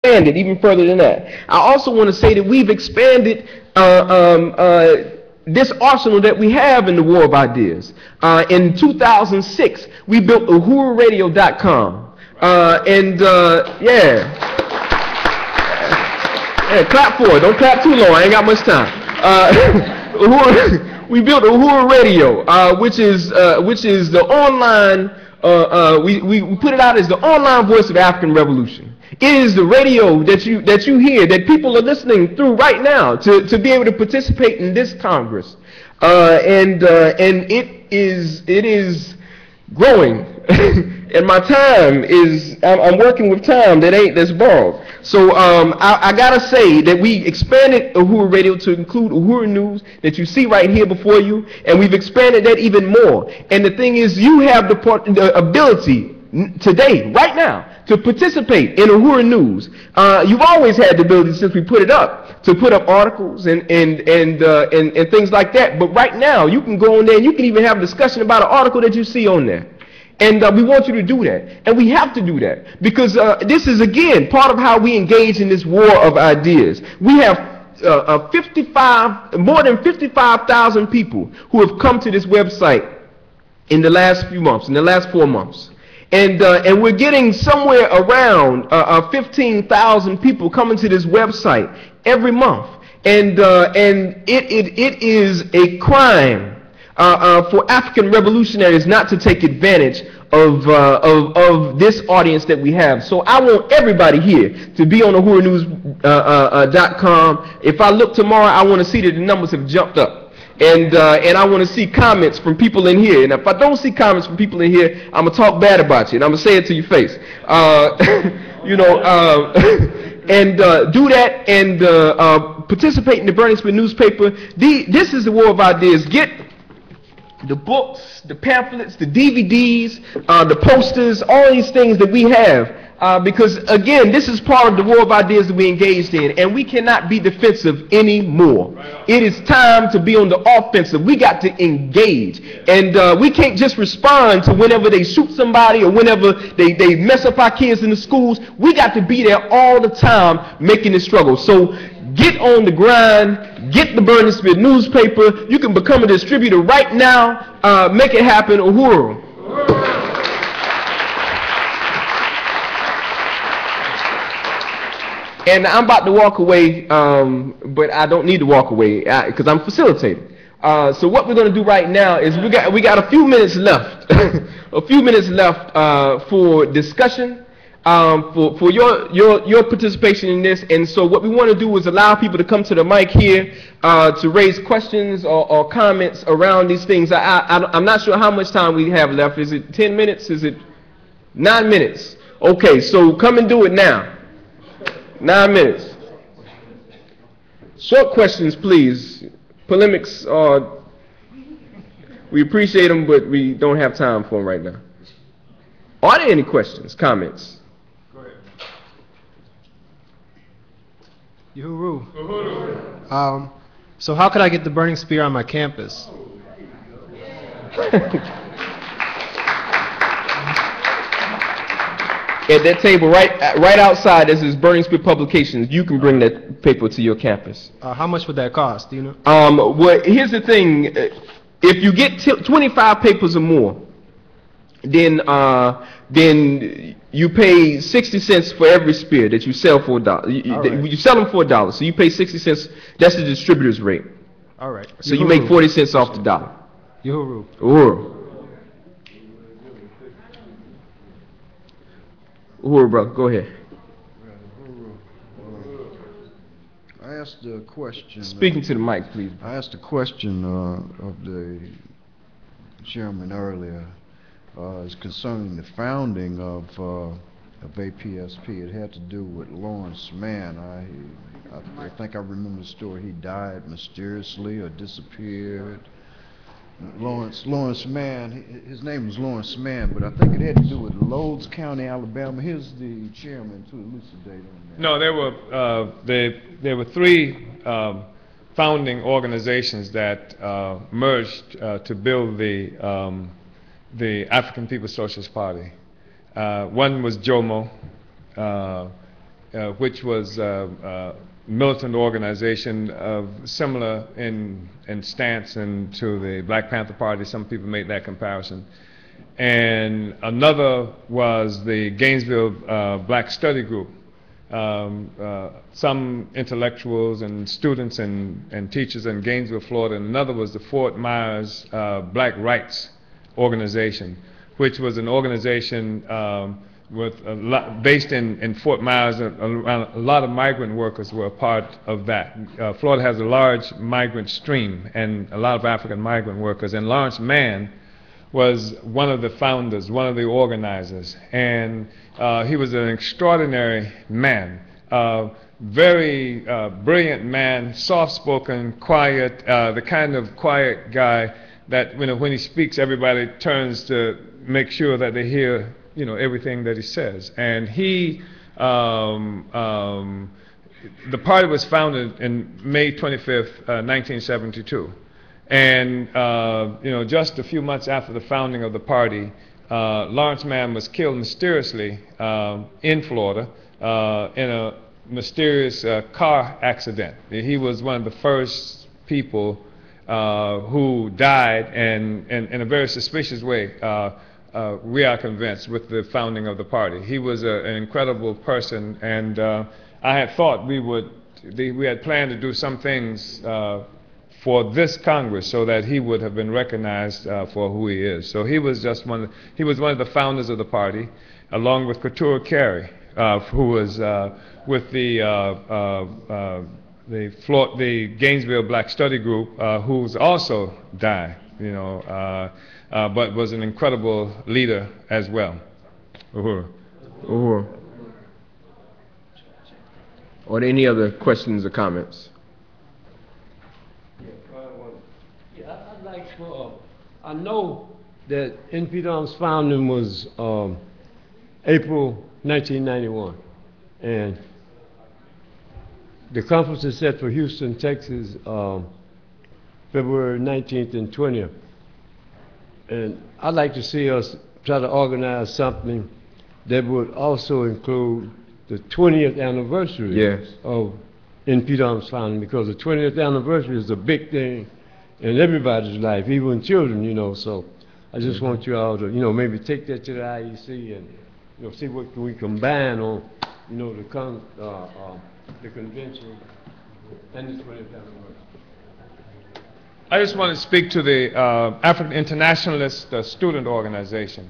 expanded even further than that. I also want to say that we've expanded this arsenal that we have in the war of ideas. In 2006, we built uhururadio.com. Yeah, clap for it. Don't clap too long. I ain't got much time. We built Uhuru Radio, which is the online. We put it out as the online voice of the African Revolution. It is the radio that you hear, that people are listening through right now to be able to participate in this Congress, and it is growing. And my time is, I'm working with time that's borrowed. So I gotta say that we expanded Uhuru Radio to include Uhuru News that you see right here before you, and we've expanded that even more. And the thing is, you have the ability today, right now, to participate in Uhuru News. You've always had the ability since we put it up, to put up articles and things like that. But right now, you can go on there and you can even have a discussion about an article that you see on there. And we want you to do that. And we have to do that. Because this is, again, part of how we engage in this war of ideas. We have more than 55,000 people who have come to this website in the last few months, in the last 4 months. And we're getting somewhere around 15,000 people coming to this website every month. And it is a crime for African revolutionaries not to take advantage of this audience that we have. So I want everybody here to be on uhurunews.com. If I look tomorrow, I want to see that the numbers have jumped up. And I want to see comments from people in here. And if I don't see comments from people in here, I'm going to talk bad about you. And I'm going to say it to your face. You know, do that and participate in the Burning Spear newspaper. This is the war of ideas. Get the books, the pamphlets, the DVDs, the posters, all these things that we have. Because, again, this is part of the war of ideas that we engaged in, and we cannot be defensive anymore. It is time to be on the offensive. We got to engage. And we can't just respond to whenever they shoot somebody or whenever they mess up our kids in the schools. We got to be there all the time making the struggle. So get on the grind. Get the Burning Spear newspaper. You can become a distributor right now. Make it happen. Uhuru. And I'm about to walk away, but I don't need to walk away because I'm facilitating. So what we're going to do right now is we got a few minutes left, a few minutes left for discussion, for your participation in this. And so what we want to do is allow people to come to the mic here to raise questions or comments around these things. I'm not sure how much time we have left. Is it 10 minutes? Is it 9 minutes? Okay, so come and do it now. 9 minutes. Short questions, please. Polemics are, we appreciate them, but we don't have time for them right now. Are there any questions, comments? Go ahead. Uhuru. So how could I get the Burning Spear on my campus? At that table right outside, this is Burning Spear Publications. You can bring that paper to your campus. How much would that cost? Do you know? Well, here's the thing. If you get 25 papers or more, then you pay 60 cents for every spear that you sell for $1. You sell them for $1, so you pay 60 cents. That's the distributor's rate. All right. So you make 40 cents off the dollar. Uhuru. Uhuru. Uhuru, brother, go ahead. I asked a question. Speaking to the mic, please. I asked a question of the chairman earlier. It's concerning the founding of APSP. It had to do with Lawrence Mann. I think I remember the story. He died mysteriously or disappeared. Lawrence Mann, his name was Lawrence Mann, but I think it had to do with Lowndes County, Alabama. Here's the chairman to elucidate on that. No, there were three founding organizations that merged to build the African People's Socialist Party. One was JOMO, which was militant organization similar in stance and to the Black Panther Party. Some people made that comparison. And another was the Gainesville Black Study Group. Some intellectuals and students and teachers in Gainesville, Florida, and another was the Fort Myers Black Rights Organization, which was an organization based in Fort Myers. A lot of migrant workers were a part of that. Florida has a large migrant stream and a lot of African migrant workers, and Lawrence Mann was one of the founders, one of the organizers, and he was an extraordinary man, very brilliant man, soft-spoken, quiet, the kind of quiet guy that when he speaks, everybody turns to make sure that they hear everything that he says. And the party was founded in May 25th, 1972. And just a few months after the founding of the party, Lawrence Mann was killed mysteriously in Florida in a mysterious car accident. He was one of the first people who died, and in a very suspicious way, we are convinced, with the founding of the party. He was an incredible person, and I had thought we had planned to do some things for this Congress so that he would have been recognized for who he is. So he was just one of the founders of the party, along with Couture Carey, who was with the Gainesville Black Study Group, who's also died, but was an incredible leader as well. Uhuru. Uhuru. Are there any other questions or comments? I'd like for, I know that NPDOM's founding was April 1991, and the conference is set for Houston, Texas, February 19th and 20th. And I'd like to see us try to organize something that would also include the 20th anniversary of NPDOM's founding, because the 20th anniversary is a big thing in everybody's life, even children, so I just want you all to, maybe take that to the IEC and, see what can we combine on, the convention and the 20th anniversary. I just want to speak to the African Internationalist Student Organization,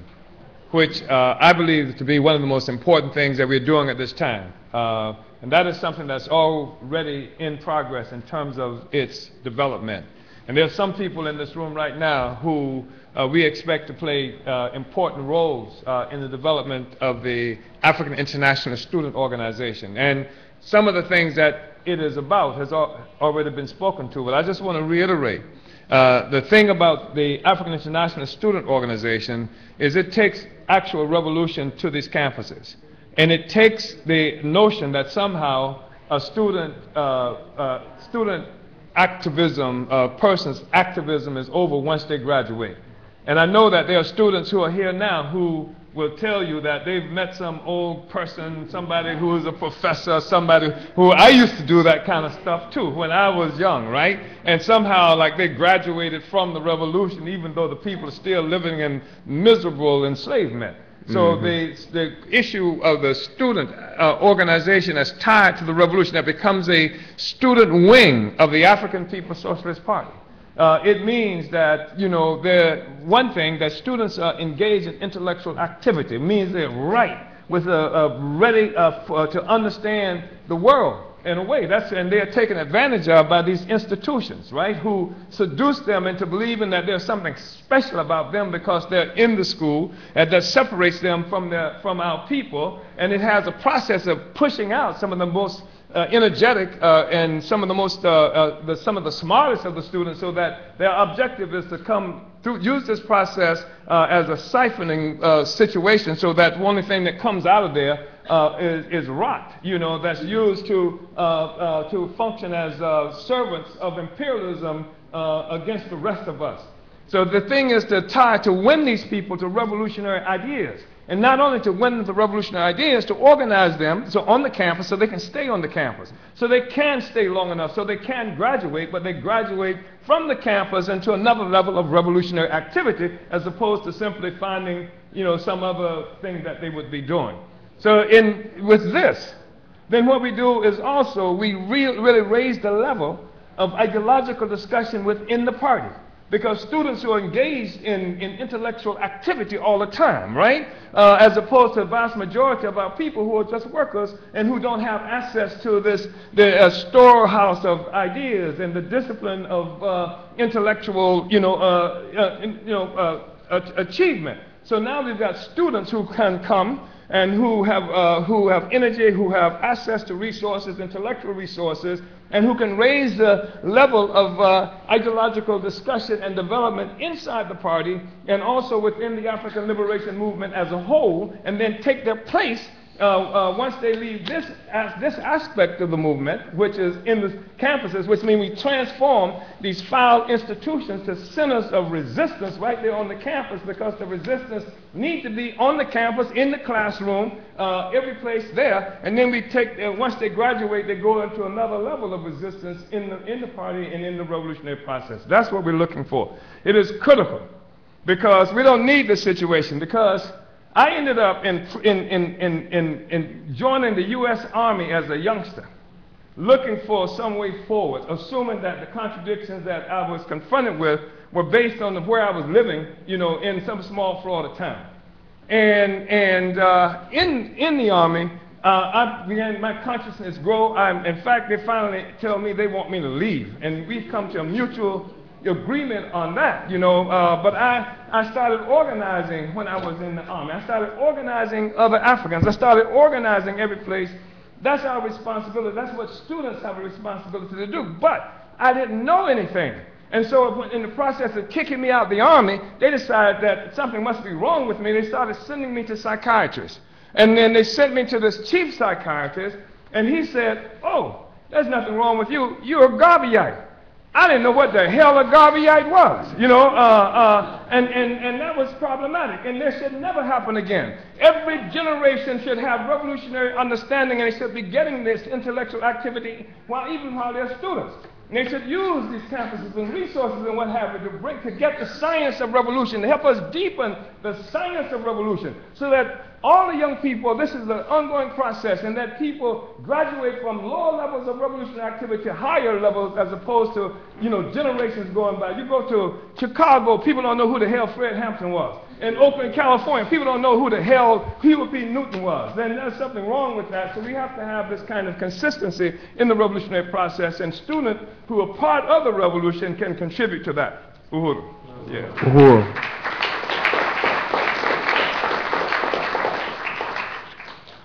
which I believe to be one of the most important things that we're doing at this time. And that is something that's already in progress in terms of its development. And there are some people in this room right now who we expect to play important roles in the development of the African International Student Organization. And some of the things that it is about has already been spoken to, but I just want to reiterate. The thing about the African International Student Organization is it takes actual revolution to these campuses. And it takes the notion that somehow a student activism, a person's activism is over once they graduate. And I know that there are students who are here now who will tell you that they've met some old person, somebody who is a professor, somebody who, I used to do that kind of stuff too when I was young, right? And somehow like they graduated from the revolution even though the people are still living in miserable enslavement. So the issue of the student organization that's tied to the revolution, that becomes a student wing of the African People's Socialist Party. It means that, one thing, that students are engaged in intellectual activity. It means they're ready to understand the world in a way. And they're taken advantage of by these institutions, right, who seduce them into believing that there's something special about them because they're in the school, and that separates them from our people. And it has a process of pushing out some of the most energetic and some of the most some of the smartest of the students, so that their objective is to come through, use this process as a siphoning situation, so that the only thing that comes out of there is rot, that's used to function as servants of imperialism against the rest of us. So the thing is to win these people to revolutionary ideas. And not only to win the revolutionary ideas, to organize them so on the campus so they can stay on the campus. So they can stay long enough so they can graduate, but they graduate from the campus into another level of revolutionary activity as opposed to simply finding, some other thing that they would be doing. So with this, then what we do is also we really raise the level of ideological discussion within the party. Because students who are engaged in intellectual activity all the time, right? As opposed to the vast majority of our people who are just workers and who don't have access to the storehouse of ideas and the discipline of intellectual, achievement. So now we've got students who can come and who have energy, who have access to resources, intellectual resources, and who can raise the level of ideological discussion and development inside the party and also within the African liberation movement as a whole, and then take their place once they leave this aspect of the movement, which is in the campuses, which means we transform these foul institutions to centers of resistance right there on the campus, because the resistance need to be on the campus, in the classroom, every place there, and then we take, once they graduate, they go into another level of resistance in the party and in the revolutionary process. That's what we're looking for. It is critical, because we don't need this situation, because I ended up in joining the U.S. Army as a youngster, looking for some way forward, assuming that the contradictions that I was confronted with were based on where I was living, in some small Florida town. And in the Army, I began my consciousness grow. In fact, they finally tell me they want me to leave, and we've come to a mutual agreement on that, but I started organizing when I was in the Army. I started organizing other Africans. I started organizing every place. That's our responsibility. That's what students have a responsibility to do. But I didn't know anything. And so in the process of kicking me out of the Army, they decided that something must be wrong with me. They started sending me to psychiatrists. And then they sent me to this chief psychiatrist, and he said, "Oh, there's nothing wrong with you. You're a Garveyite." I didn't know what the hell a Garveyite was, and that was problematic, and this should never happen again. Every generation should have revolutionary understanding, and they should be getting this intellectual activity even while they're students. And they should use these campuses and resources and what have you to get the science of revolution, to help us deepen the science of revolution, so that all the young people, this is an ongoing process, and that people graduate from lower levels of revolutionary activity to higher levels, as opposed to, generations going by. You go to Chicago, people don't know who the hell Fred Hampton was. In Oakland, California, people don't know who the hell Huey P. Newton was. Then there's something wrong with that. So we have to have this kind of consistency in the revolutionary process, and students who are part of the revolution can contribute to that. Uhuru. Yeah. Uhuru.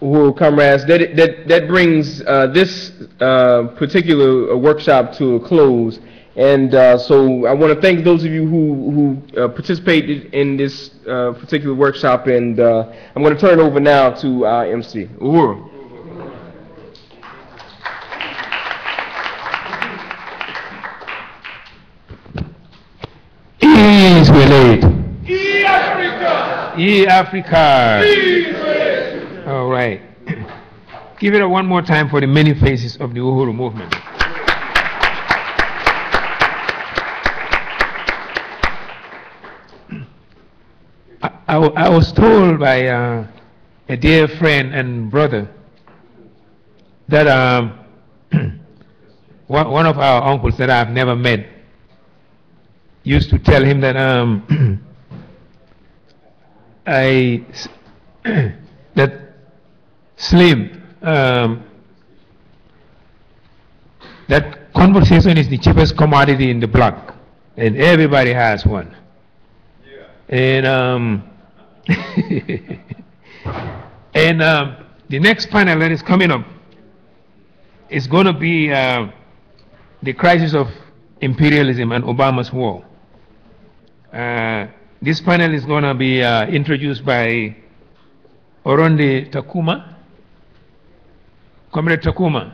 Uhuru, comrades, that brings this particular workshop to a close. And so I want to thank those of you who participated in this particular workshop, and I'm going to turn it over now to our MC. Uhuru. Ease relate. Africa. Africa. All right. Give it one more time for the many faces of the Uhuru movement. I was told by a dear friend and brother that one of our uncles that I've never met used to tell him that that Slim, that conversation is the cheapest commodity in the block, and everybody has one. And the next panel that is coming up is going to be the crisis of imperialism and Obama's war. This panel is going to be introduced by Oronde Takuma. Comrade Takuma.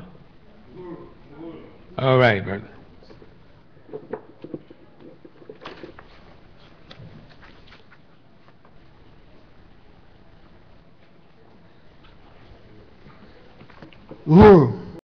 All right, brother. Uhuru.